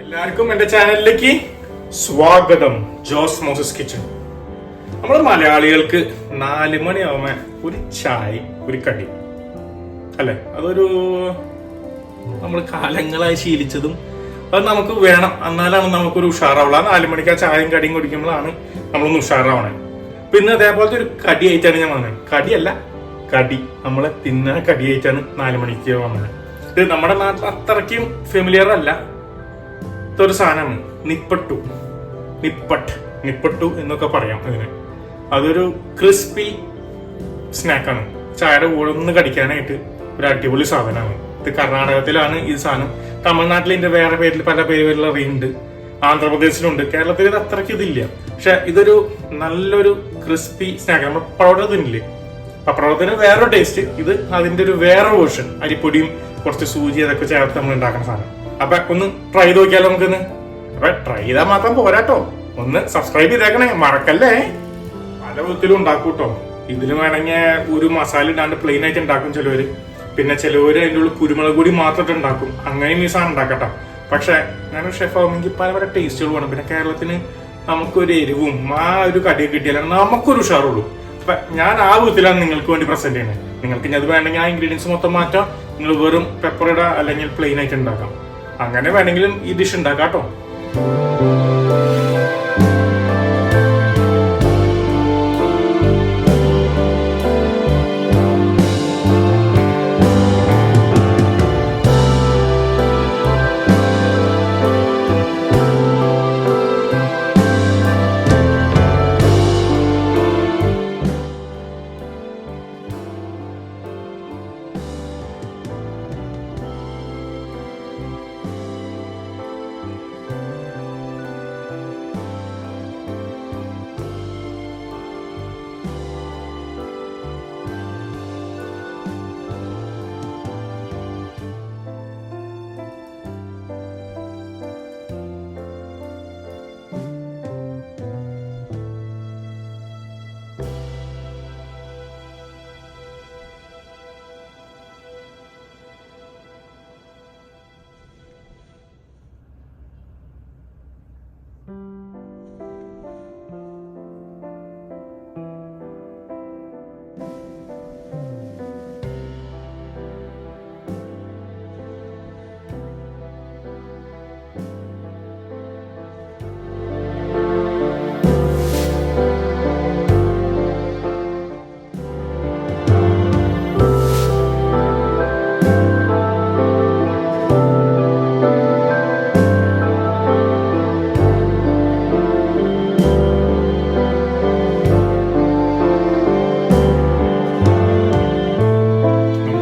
എല്ലാവർക്കും എന്റെ ചാനലിലേക്ക് സ്വാഗതം. ജോസ് മോസസ് കിച്ചൺ. നമ്മൾ മലയാളികൾക്ക് 4 മണിയാവുമ്പോ ഒരു ചായ ഒരു കടി അല്ലെ, അതൊരു നമ്മൾ കാലങ്ങളായി ശീലിച്ചതും അത് നമുക്ക് വേണം. എന്നാലാണ് നമുക്കൊരു ഉഷാറാവുള്ള. 4 മണിക്ക് ആ ചായയും കടിയും കുടിക്കുമ്പോഴാണ് നമ്മളൊന്ന് ഉഷാറാവണേ. പിന്നെ അതേപോലത്തെ ഒരു കടിയായിട്ടാണ് ഞാൻ വന്നത്. കടിയല്ല, കടി നമ്മളെ തിന്നാൻ കടിയായിട്ടാണ് 4 മണിക്ക് വന്നത്. ഇത് നമ്മുടെ നാട്ടിൽ അത്രയ്ക്കും ഫെമിലിയർ അല്ല ഒരു സാധനമാണ് നിപ്പട്ടു, നിപ്പട്ടു എന്നൊക്കെ പറയാം ഇതിന്. അതൊരു ക്രിസ്പി സ്നാക്കാണ്. ചായയുടെ കൂടെ ഒന്ന് കടിക്കാനായിട്ട് ഒരു അടിപൊളി സാധനമാണ്. ഇത് കർണാടകത്തിലാണ് ഈ സാധനം. തമിഴ്നാട്ടിൽ ഇതിന്റെ വേറെ പേരിൽ പല പേരുകളിൽ അറിയുന്നുണ്ട്. ആന്ധ്രാപ്രദേശിലുണ്ട്. കേരളത്തിൽ ഇത് അത്രയ്ക്ക് ഇതില്ല. പക്ഷെ ഇതൊരു നല്ലൊരു ക്രിസ്പി സ്നാക്ക്. നമ്മൾ പപ്പടം തിന്നില്ലേ, പപ്പടത്തിന് വേറൊരു ടേസ്റ്റ്. ഇത് അതിന്റെ ഒരു വേറെ വേർഷൻ. അരിപ്പൊടിയും കുറച്ച് സൂചി അതൊക്കെ ചേർത്ത് നമ്മൾ ഉണ്ടാക്കുന്ന സാധനം. അപ്പൊ ഒന്ന് ട്രൈ ചെയ്ത് നോക്കിയാലോ നമുക്കിന്ന്. അപ്പൊ ട്രൈ ചെയ്താൽ മാത്രം പോരാട്ടോ, ഒന്ന് സബ്സ്ക്രൈബ് ചെയ്തേക്കണേ, മറക്കല്ലേ. പല വിധത്തിലും ഉണ്ടാക്കൂട്ടോ. ഇതിന് വേണമെങ്കിൽ ഒരു മസാല ഇടാണ്ട് പ്ലെയിൻ ആയിട്ട് ഉണ്ടാക്കും ചിലവര്. പിന്നെ ചിലവര് അതിൻ്റെ ഉള്ളിൽ കുരുമുളക് പൊടി മാത്രമായിട്ട് ഉണ്ടാക്കും. അങ്ങനെയും ഈ സാധനം ഉണ്ടാക്കട്ടോ. പക്ഷെ ഞാനൊരു ഷെഫ് ആവുമെങ്കിൽ പല പല ടേസ്റ്റുകൾ വേണം. പിന്നെ കേരളത്തിന് നമുക്കൊരു എരിവും ആ ഒരു കടിയൊക്കെ കിട്ടിയാലും നമുക്കൊരു ഉഷാറുള്ളൂ. അപ്പൊ ഞാൻ ആ വിധത്തിലാണ് നിങ്ങൾക്ക് വേണ്ടി പ്രസന്റ് ചെയ്യുന്നത്. നിങ്ങൾക്ക് ഇനി അത് വേണമെങ്കിൽ ആ ഇൻഗ്രീഡിയൻസ് മൊത്തം മാറ്റാം. നിങ്ങൾ വെറും പെപ്പർ ഇടുക, അല്ലെങ്കിൽ പ്ലെയിൻ ആയിട്ട് ഉണ്ടാക്കാം. അങ്ങനെ വേണമെങ്കിലും ഈ ഡിഷ് ഉണ്ടാക്കാം കേട്ടോ.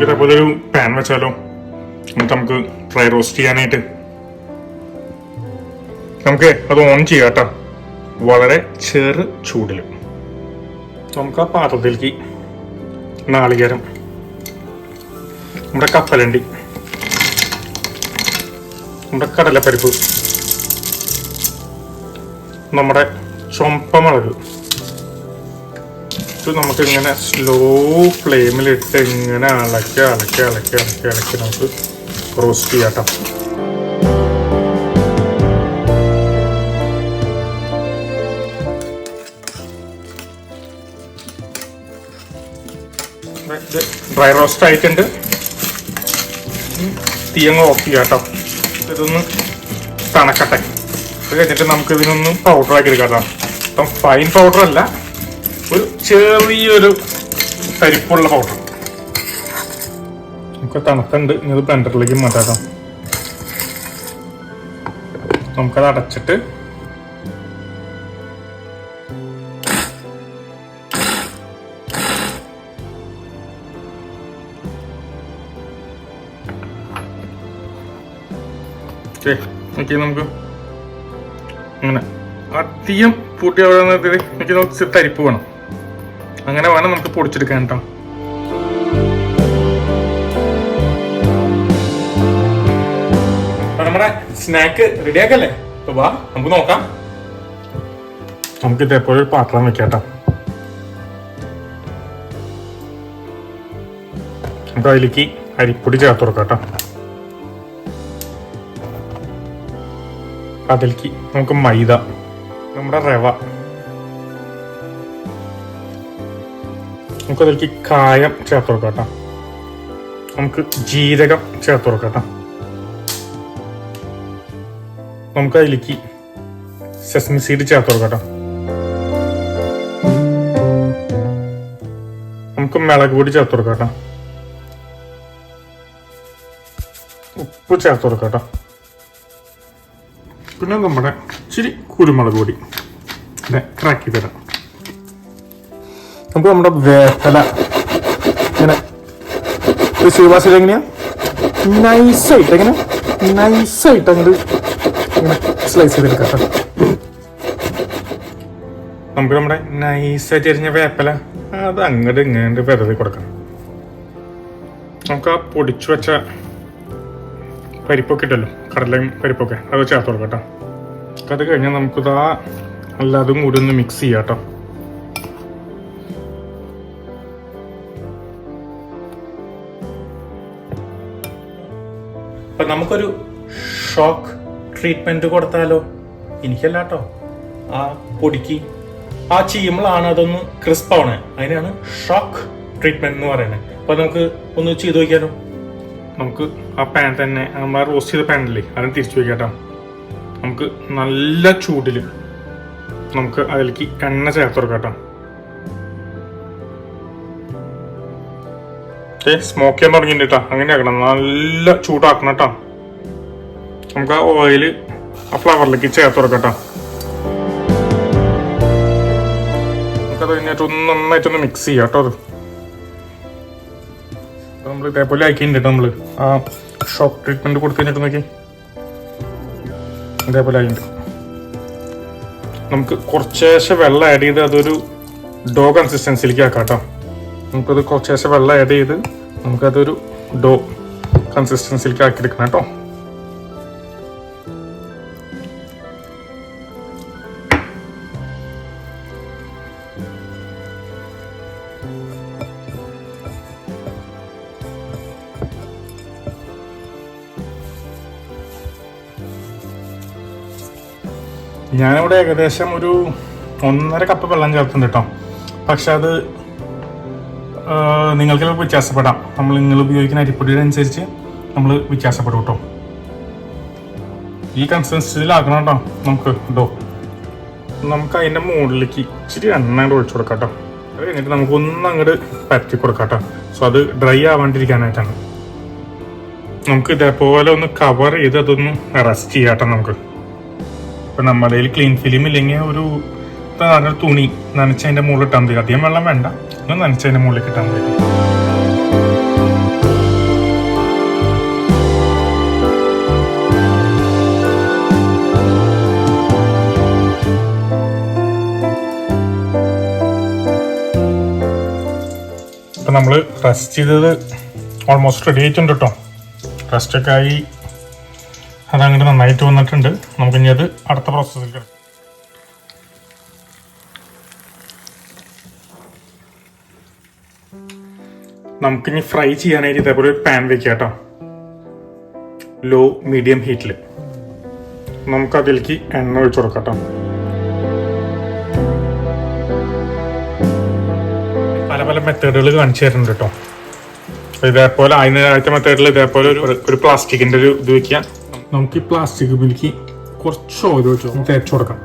ഇതേപോലെ ഒരു പാൻ വെച്ചാലോ, എന്നിട്ട് നമുക്ക് ഡ്രൈ റോസ്റ്റ് ചെയ്യാനായിട്ട് നമുക്ക് അത് ഓൺ ചെയ്യാം കേട്ടോ. വളരെ ചെറു ചൂടിൽ നമുക്ക് ആ പാത്രത്തിലേക്ക് നാളികേരം, നമ്മുടെ കപ്പലണ്ടി, നമ്മുടെ കടലപ്പരിപ്പ്, നമ്മുടെ ചുമപ്പമുളക് നമുക്ക് ഇങ്ങനെ സ്ലോ ഫ്ലെയിമിലിട്ട് ഇങ്ങനെ ഇളക്കി നമുക്ക് റോസ്റ്റ് ചെയ്യാട്ടോ. ഡ്രൈ റോസ്റ്റ് ആയിട്ടുണ്ട്. തീയങ്ങ് ഓഫ് ചെയ്യാട്ടോ. ഇതൊന്ന് തണക്കട്ടെ. അത് കഴിഞ്ഞിട്ട് നമുക്ക് ഇതിനൊന്ന് പൗഡർ ആക്കി എടുക്കാം. അപ്പം ഫൈൻ പൗഡർ അല്ല, ഒരു ചെറിയൊരു തരിപ്പുള്ള പൗഡർ. നമുക്ക് തണുത്തുണ്ട്. ഇത് ബ്ലെൻഡറിലേക്ക് മാറ്റാം. നമുക്കത് അടച്ചിട്ട് നമുക്ക് അങ്ങനെ അധികം പൂട്ടി അവിടെ നമുക്ക് തരിപ്പ് വേണം. അങ്ങനെ വേണം നമുക്ക് പൊടിച്ചെടുക്കാൻ കേട്ടോ. നമ്മുടെ സ്നാക്ക് റെഡിയാക്കല്ലേ? വാ നമുക്ക് നോക്കാം. നമുക്ക് ഇതേപോലെ ഒരു പാത്രം വെക്കാം കേട്ടോ. നമുക്ക് അതിലേക്ക് അരിപ്പൊടി ചേർത്ത് കൊടുക്കാം കേട്ടോ. അതിലേക്ക് നമുക്ക് മൈദ, നമ്മുടെ റവ, നമുക്കതിലേക്ക് കായം ചേർത്ത് കൊടുക്കാം. നമുക്ക് ജീരകം ചേർത്ത് കൊടുക്കാം. നമുക്ക് അതിലേക്ക് സെസമി സീഡ് ചേർത്ത് കൊടുക്കാം. നമുക്ക് മുളക് പൊടി ചേർത്ത് കൊടുക്കാം. ഉപ്പ് ചേർത്ത് കൊടുക്കാം. പിന്നെ നമ്മുടെ ഇച്ചിരി കുരുമുളക് പൊടി ക്രാക്കി തരാം. നമുക്ക് നമ്മുടെ വേപ്പല ഇങ്ങനെ ശിവഭാഷയിൽ എങ്ങനെയാ നൈസായിട്ട് അങ്ങോട്ട് ഇങ്ങനെ സ്ലൈസ് ചെയ്തെടുക്കാം. നമുക്ക് നമ്മുടെ നൈസായിട്ട് എരിഞ്ഞ വേപ്പല അത് അങ്ങോട്ട് ഇങ്ങോട്ട് വെറുതെ കൊടുക്കാം. നമുക്ക് ആ പൊടിച്ചു വെച്ച പരിപ്പൊക്കെ ഇട്ടല്ലോ, കടലയും പരിപ്പൊക്കെ, അത് ചേർത്ത് കൊടുക്കാം കേട്ടോ. അത് കഴിഞ്ഞാൽ നമുക്കിതാ എല്ലാതും കൂടി ഒന്ന് മിക്സ് ചെയ്യാം കേട്ടോ. അപ്പം നമുക്കൊരു ഷോക്ക് ട്രീറ്റ്മെൻറ്റ് കൊടുത്താലോ? എനിക്കല്ല കേട്ടോ, ആ പൊടിക്ക് ആ ചെയ്യുമ്പോഴാണ് അതൊന്ന് ക്രിസ്പ് ആവണേ. അതിനാണ് ഷോക്ക് ട്രീറ്റ്മെൻറ്റ് എന്ന് പറയുന്നത്. അപ്പം നമുക്ക് ഒന്ന് ചെയ്ത് നോക്കിയാലോ? നമുക്ക് ആ പാൻ തന്നെ, നമ്മൾ റോസ്റ്റ് ചെയ്ത പാനില്ലേ, അതിന് തിരിച്ചു വയ്ക്കാം കേട്ടോ. നമുക്ക് നല്ല ചൂടിൽ നമുക്ക് അതിലേക്ക് എണ്ണ ചേർത്ത് കൊടുക്കാം കേട്ടോ. സ്മോക്ക് ചെയ്യാൻ തുടങ്ങിയിട്ട് അങ്ങനെ ആക്കണം, നല്ല ചൂടാക്കണം കേട്ടോ. നമുക്ക് ആ ഓയിൽ ആ ഫ്ലവറിലേക്ക് ചേർത്ത് കൊടുക്കാം കേട്ടോ. നമുക്കത് കഴിഞ്ഞിട്ട് നന്നായിട്ടൊന്ന് മിക്സ് ചെയ്യാം കേട്ടോ. അത് നമ്മൾ ഇതേപോലെ ആക്കിയിട്ടുണ്ട്. നമ്മൾ ആ ഷോക്ക് ട്രീറ്റ്മെന്റ് കൊടുത്തു കഴിഞ്ഞിട്ട് നോക്കി ഇതേപോലെ ആയിട്ടുണ്ട്. നമുക്ക് കുറച്ചേശ്ശെ വെള്ളം ആഡ് ചെയ്ത് അതൊരു ഡോ കൺസിസ്റ്റൻസിയിലേക്ക് ആക്കാം കേട്ടോ. നമുക്കത് കുറച്ചേശ്ശെ വെള്ളം ആഡ് ചെയ്ത് നമുക്കതൊരു ഡോ കൺസിസ്റ്റൻസിയിലേക്ക് ആക്കിയെടുക്കണം കേട്ടോ. ഞാനിവിടെ ഏകദേശം ഒരു 1.5 കപ്പ് വെള്ളം ചേർത്തുണ്ട് കേട്ടോ. പക്ഷെ അത് നിങ്ങൾക്ക് വ്യത്യാസപ്പെടാം. നിങ്ങൾ ഉപയോഗിക്കുന്ന അരിപ്പൊടിയുടെ അനുസരിച്ച് നമ്മൾ വ്യത്യാസപ്പെടും കേട്ടോ. ഈ കൺസിസ്റ്റൻസിയിലാക്കണം കേട്ടോ. നമുക്ക് അതിൻ്റെ മുകളിലേക്ക് ഇച്ചിരി എണ്ണ അങ്ങോട്ട് ഒഴിച്ചു കൊടുക്കാം കേട്ടോ. അത് കഴിഞ്ഞിട്ട് നമുക്കൊന്നും അങ്ങോട്ട് പരത്തി കൊടുക്കാം കേട്ടോ. സോ അത് ഡ്രൈ ആവാണ്ടിരിക്കാനായിട്ടാണ്. നമുക്ക് ഇതേപോലെ ഒന്ന് കവർ ചെയ്ത് അതൊന്ന് റെസ്റ്റ് ചെയ്യാം കേട്ടോ. നമുക്ക് ഇപ്പം നമ്മുടെ കയ്യിൽ ക്ലീൻ ഫിലിം ഇല്ലെങ്കിൽ ഒരു തുണി നനച്ചതിൻ്റെ മുകളിൽ ഇട്ടാൽ മതി. അധികം വെള്ളം വേണ്ട, ഒന്ന് നനച്ചതിൻ്റെ മുകളിലേക്ക് ഇട്ടാൽ മതി. ഇപ്പം നമ്മൾ റെസ്റ്റ് ചെയ്തത് ഓൾമോസ്റ്റ് റെഡി ആയിട്ടുണ്ട് കേട്ടോ. റെസ്റ്റൊക്കെ ആയി അതങ്ങോട്ട് നന്നായിട്ട് വന്നിട്ടുണ്ട്. നമുക്കിനി അത് അടുത്ത പ്രോസസ്സിൽ കിടക്കും. നമുക്കിനി ഫ്രൈ ചെയ്യാനായിട്ട് ഇതേപോലെ ഒരു പാൻ വെക്കാം കേട്ടോ. ലോ മീഡിയം ഹീറ്റിൽ നമുക്കതിലേക്ക് എണ്ണ ഒഴിച്ചു കൊടുക്കാം കേട്ടോ. പല പല മെത്തേഡുകൾ കാണിച്ചു തരുന്നുണ്ട് കേട്ടോ. ഇതേപോലെ ആദ്യത്തെ മെത്തേഡിൽ ഇതേപോലെ ഒരു പ്ലാസ്റ്റിക്കിൻ്റെ ഒരു ഇത് വെക്കുക. നമുക്ക് ഈ പ്ലാസ്റ്റിക് മിൽക്ക് കുറച്ച് ഓയിൽ വെച്ചോ തേച്ച് കൊടുക്കാം.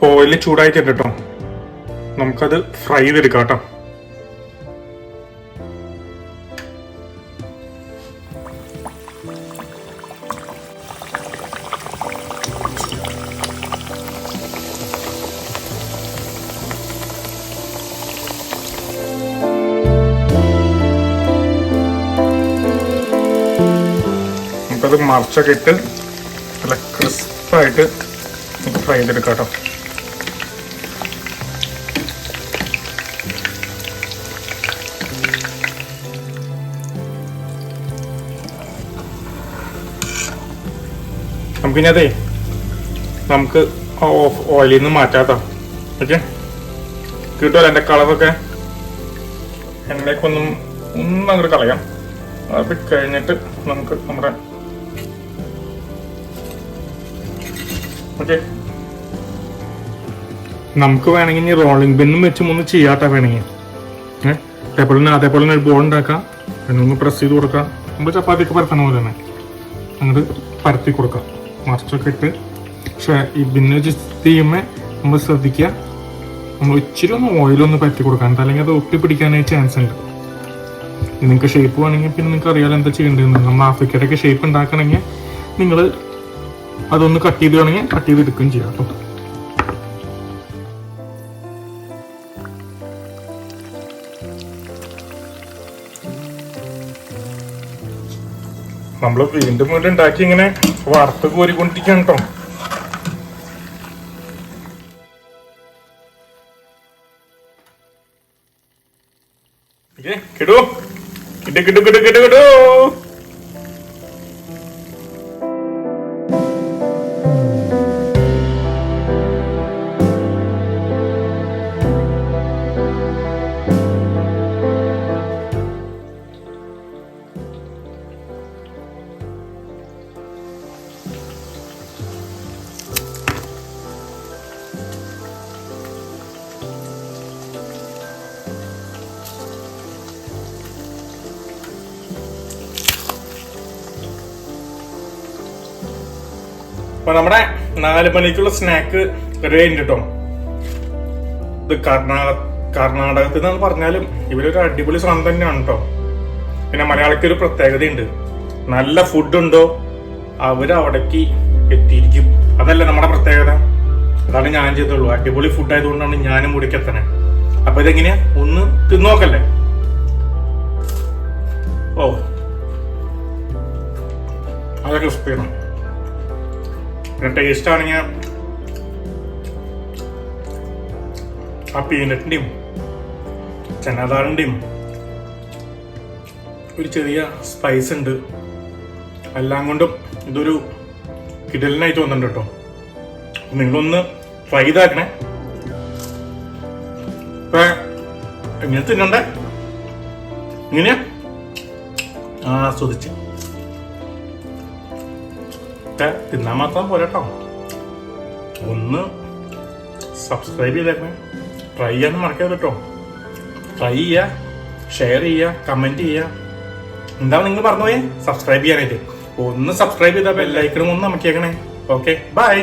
ഓയിൽ ചൂടായിട്ടുണ്ട് കേട്ടോ. നമുക്കത് ഫ്രൈ ചെയ്തെടുക്കാം കേട്ടോ. നമുക്കത് മറിച്ചൊക്കെ ഇട്ട് നല്ല ക്രിസ്പായിട്ട് നമുക്ക് ഫ്രൈ ചെയ്തെടുക്കാം കേട്ടോ. നമുക്കിനി അതെ നമുക്ക് ഓയിലിൽ നിന്ന് മാറ്റാട്ടോ. ഓക്കെ, കിട്ടുമല്ലോ എൻ്റെ കളറൊക്കെ. എണ്ണയ്ക്കൊന്നും അങ്ങോട്ട് കളയാം. അത് കഴിഞ്ഞിട്ട് നമുക്ക് നമ്മുടെ ഓക്കെ നമുക്ക് വേണമെങ്കിൽ ഇനി റോളിംഗ് പിന്നും വെച്ച് ഒന്ന് ചെയ്യാത്ത വേണമെങ്കിൽ അതേപോലെ തന്നെ ഒരു ബോൾ ഉണ്ടാക്കാം. പിന്നെ ഒന്ന് പ്രസ് ചെയ്ത് കൊടുക്കാം. നമ്മൾ ചപ്പാത്തിയൊക്കെ പരത്തണ പോലെ തന്നെ അങ്ങോട്ട് പരത്തി കൊടുക്കാം, മറിച്ചൊക്കെ ഇട്ട്. പക്ഷേ ഈ പിന്നെ വെച്ച് ചെയ്യുമ്പോൾ നമ്മൾ ശ്രദ്ധിക്കുക, നമ്മൾ ഇച്ചിരി ഒന്ന് ഓയിലൊന്ന് പരത്തി കൊടുക്കാൻ, അല്ലെങ്കിൽ അത് ഒട്ടി പിടിക്കാനായിട്ട് ചാൻസ് ഉണ്ട്. നിങ്ങൾക്ക് ഷേപ്പ് വേണമെങ്കിൽ പിന്നെ നിങ്ങൾക്ക് അറിയാലോ എന്താ ചെയ്യേണ്ടതെന്ന്. നമ്മൾ ആഫ്രിക്കയുടെയൊക്കെ ഷേപ്പ് ഉണ്ടാക്കണമെങ്കിൽ നിങ്ങൾ അതൊന്ന് കട്ട് ചെയ്ത് വേണമെങ്കിൽ കട്ട് ചെയ്ത് എടുക്കുകയും ചെയ്യാം കേട്ടോ. നമ്മൾ വീണ്ടും വീണ്ടും ഉണ്ടാക്കി ഇങ്ങനെ വറുത്ത് കോരിക്കൊണ്ടിരിക്കുകയാണ് കേട്ടോ. കിടു കിട്ടു കിട്ടു കിട്ടു കിട്ടു കിട്ടു. അപ്പൊ നമ്മുടെ 4 മണിക്കുള്ള സ്നാക്ക് റെഡി ആയിട്ട് കേട്ടോ. ഇത് കർണാടകത്തിൽ നിന്ന് പറഞ്ഞാലും ഇവരൊരു അടിപൊളി സാധനം തന്നെയാണ് കേട്ടോ. പിന്നെ മലയാളിക്ക് ഒരു പ്രത്യേകതയുണ്ട്, നല്ല ഫുഡ് ഉണ്ടോ അവരവിടേക്ക് എത്തിയിരിക്കും. അതല്ല നമ്മുടെ പ്രത്യേകത, അതാണ് ഞാൻ ചെയ്തുള്ളൂ. അടിപൊളി ഫുഡ് ആയതുകൊണ്ടാണ് ഞാനും ഇവിടേക്ക് എത്തണേ. അപ്പൊ ഇതെങ്ങനെയാ ഒന്ന് തിന്നോക്കല്ലേ. ഓ അതൊക്കെ ക്രിസ്പിയാണ്. പിന്നെ ടേസ്റ്റ് ആണെങ്കിൽ ആ പീനട്ടിൻ്റെയും ചനാദാളിൻ്റെയും ഒരു ചെറിയ സ്പൈസ് ഉണ്ട്. എല്ലാം കൊണ്ടും ഇതൊരു കിടലിനായിട്ട് വന്നിട്ടുണ്ട് കേട്ടോ. നിങ്ങളൊന്ന് ട്രൈ ചെയ്താക്കണേ. ഇപ്പൊ എങ്ങനെ തിന്നണ്ടേ, ഇങ്ങനെയാ ആസ്വദിച്ച് തിന്നാൻ മാത്രം പോലെ കേട്ടോ. ഒന്ന് സബ്സ്ക്രൈബ് ചെയ്തേക്കണേ, ട്രൈ ചെയ്യാൻ മറക്കരുത് കേട്ടോ. ട്രൈ ചെയ്യുക, ഷെയർ ചെയ്യുക, കമൻറ്റ് ചെയ്യുക. എന്താണ് നിങ്ങൾ പറഞ്ഞുപോയേ? സബ്സ്ക്രൈബ് ചെയ്യാനായിട്ട് ഒന്ന് സബ്സ്ക്രൈബ് ചെയ്താൽ ബെല്ലൈക്കണും ഒന്ന് അമക്കിയേക്കണേ. Okay, by.